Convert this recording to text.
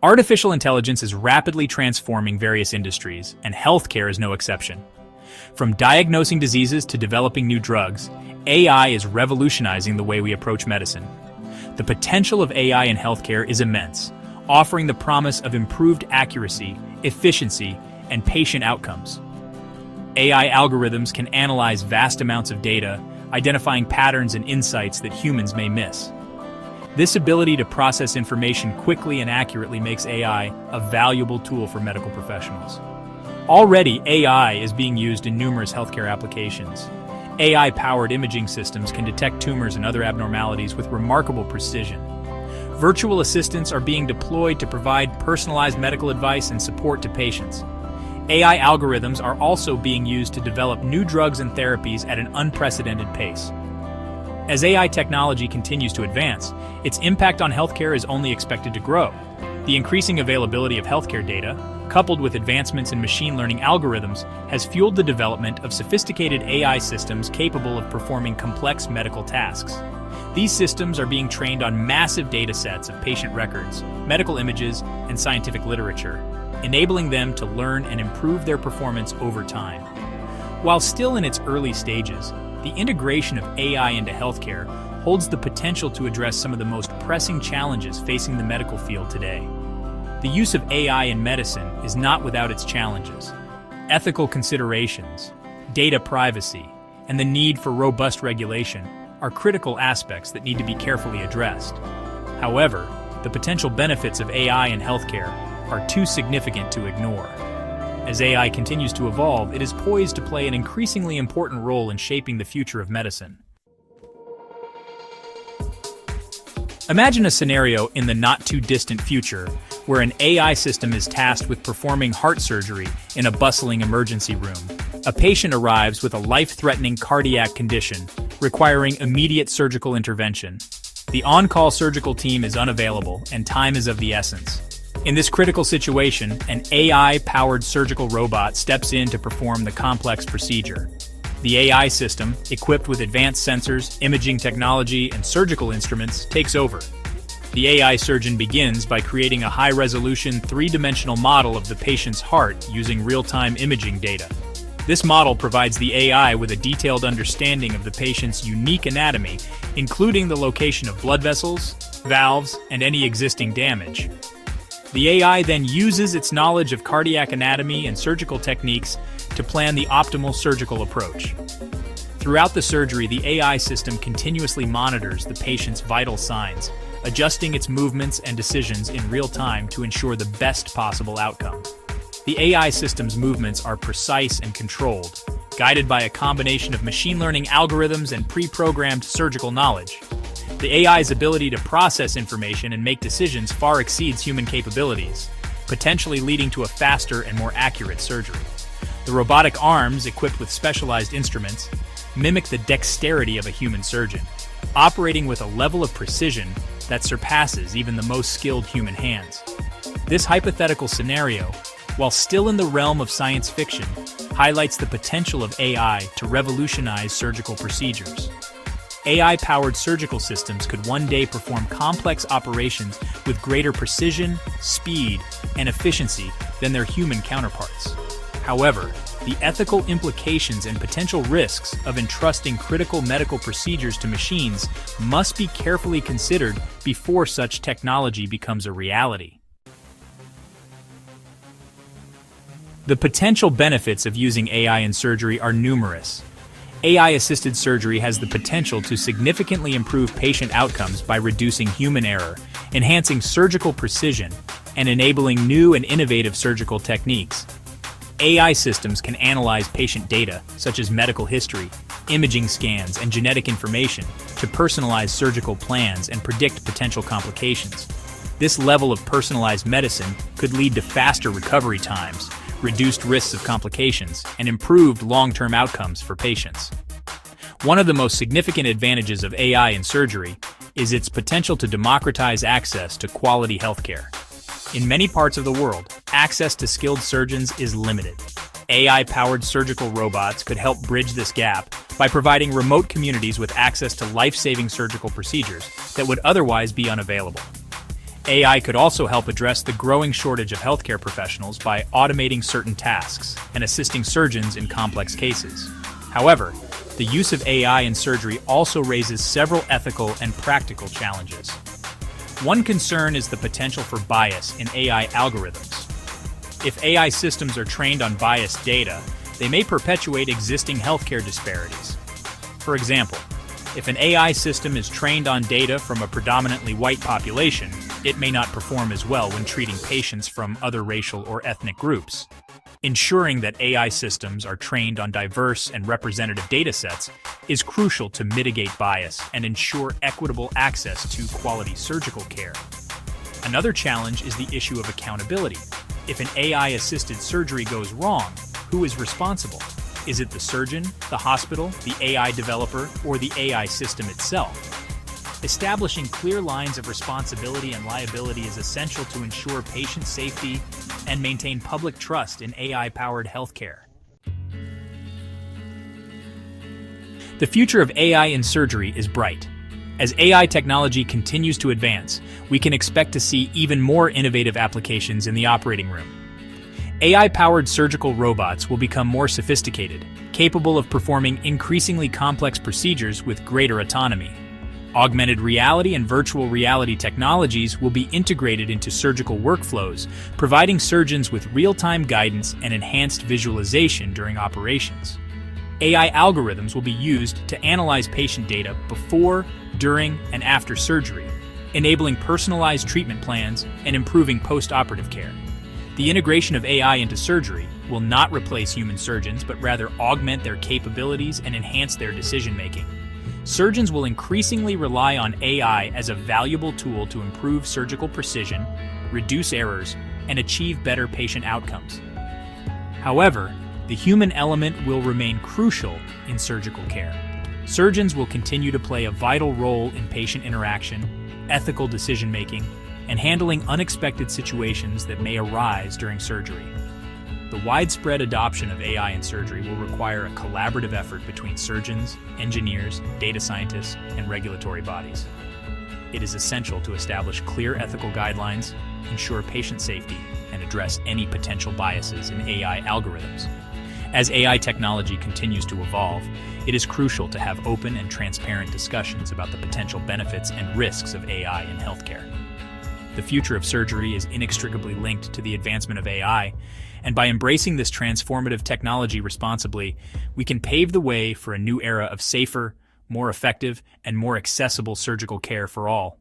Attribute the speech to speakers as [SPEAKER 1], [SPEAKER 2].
[SPEAKER 1] Artificial intelligence is rapidly transforming various industries, and healthcare is no exception. From diagnosing diseases to developing new drugs, AI is revolutionizing the way we approach medicine. The potential of AI in healthcare is immense, offering the promise of improved accuracy, efficiency, and patient outcomes. AI algorithms can analyze vast amounts of data, identifying patterns and insights that humans may miss. This ability to process information quickly and accurately makes AI a valuable tool for medical professionals. Already, AI is being used in numerous healthcare applications. AI-powered imaging systems can detect tumors and other abnormalities with remarkable precision. Virtual assistants are being deployed to provide personalized medical advice and support to patients. AI algorithms are also being used to develop new drugs and therapies at an unprecedented pace. As AI technology continues to advance, its impact on healthcare is only expected to grow. The increasing availability of healthcare data, coupled with advancements in machine learning algorithms, has fueled the development of sophisticated AI systems capable of performing complex medical tasks. These systems are being trained on massive data sets of patient records, medical images, and scientific literature, enabling them to learn and improve their performance over time. While still in its early stages, the integration of AI into healthcare holds the potential to address some of the most pressing challenges facing the medical field today. The use of AI in medicine is not without its challenges. Ethical considerations, data privacy, and the need for robust regulation are critical aspects that need to be carefully addressed. However, the potential benefits of AI in healthcare are too significant to ignore. As AI continues to evolve, it is poised to play an increasingly important role in shaping the future of medicine. Imagine a scenario in the not-too-distant future where an AI system is tasked with performing heart surgery in a bustling emergency room. A patient arrives with a life-threatening cardiac condition, requiring immediate surgical intervention. The on-call surgical team is unavailable, and time is of the essence. In this critical situation, an AI-powered surgical robot steps in to perform the complex procedure. The AI system, equipped with advanced sensors, imaging technology, and surgical instruments, takes over. The AI surgeon begins by creating a high-resolution, three-dimensional model of the patient's heart using real-time imaging data. This model provides the AI with a detailed understanding of the patient's unique anatomy, including the location of blood vessels, valves, and any existing damage. The AI then uses its knowledge of cardiac anatomy and surgical techniques to plan the optimal surgical approach. Throughout the surgery, the AI system continuously monitors the patient's vital signs, adjusting its movements and decisions in real time to ensure the best possible outcome. The AI system's movements are precise and controlled, guided by a combination of machine learning algorithms and pre-programmed surgical knowledge. The AI's ability to process information and make decisions far exceeds human capabilities, potentially leading to a faster and more accurate surgery. The robotic arms, equipped with specialized instruments, mimic the dexterity of a human surgeon, operating with a level of precision that surpasses even the most skilled human hands. This hypothetical scenario, while still in the realm of science fiction, highlights the potential of AI to revolutionize surgical procedures. AI-powered surgical systems could one day perform complex operations with greater precision, speed, and efficiency than their human counterparts. However, the ethical implications and potential risks of entrusting critical medical procedures to machines must be carefully considered before such technology becomes a reality. The potential benefits of using AI in surgery are numerous. AI-assisted surgery has the potential to significantly improve patient outcomes by reducing human error, enhancing surgical precision, and enabling new and innovative surgical techniques. AI systems can analyze patient data, such as medical history, imaging scans, and genetic information, to personalize surgical plans and predict potential complications. This level of personalized medicine could lead to faster recovery times, reduced risks of complications, and improved long-term outcomes for patients. One of the most significant advantages of AI in surgery is its potential to democratize access to quality healthcare. In many parts of the world, access to skilled surgeons is limited. AI-powered surgical robots could help bridge this gap by providing remote communities with access to life-saving surgical procedures that would otherwise be unavailable. AI could also help address the growing shortage of healthcare professionals by automating certain tasks and assisting surgeons in complex cases. However, the use of AI in surgery also raises several ethical and practical challenges. One concern is the potential for bias in AI algorithms. If AI systems are trained on biased data, they may perpetuate existing healthcare disparities. For example, if an AI system is trained on data from a predominantly white population, it may not perform as well when treating patients from other racial or ethnic groups. Ensuring that AI systems are trained on diverse and representative datasets is crucial to mitigate bias and ensure equitable access to quality surgical care. Another challenge is the issue of accountability. If an AI-assisted surgery goes wrong, who is responsible? Is it the surgeon, the hospital, the AI developer, or the AI system itself? Establishing clear lines of responsibility and liability is essential to ensure patient safety and maintain public trust in AI-powered healthcare. The future of AI in surgery is bright. As AI technology continues to advance, we can expect to see even more innovative applications in the operating room. AI-powered surgical robots will become more sophisticated, capable of performing increasingly complex procedures with greater autonomy. Augmented reality and virtual reality technologies will be integrated into surgical workflows, providing surgeons with real-time guidance and enhanced visualization during operations. AI algorithms will be used to analyze patient data before, during, and after surgery, enabling personalized treatment plans and improving post-operative care. The integration of AI into surgery will not replace human surgeons, but rather augment their capabilities and enhance their decision-making. Surgeons will increasingly rely on AI as a valuable tool to improve surgical precision, reduce errors, and achieve better patient outcomes. However, the human element will remain crucial in surgical care. Surgeons will continue to play a vital role in patient interaction, ethical decision-making, and handling unexpected situations that may arise during surgery. The widespread adoption of AI in surgery will require a collaborative effort between surgeons, engineers, data scientists, and regulatory bodies. It is essential to establish clear ethical guidelines, ensure patient safety, and address any potential biases in AI algorithms. As AI technology continues to evolve, it is crucial to have open and transparent discussions about the potential benefits and risks of AI in healthcare. The future of surgery is inextricably linked to the advancement of AI, and by embracing this transformative technology responsibly, we can pave the way for a new era of safer, more effective, and more accessible surgical care for all.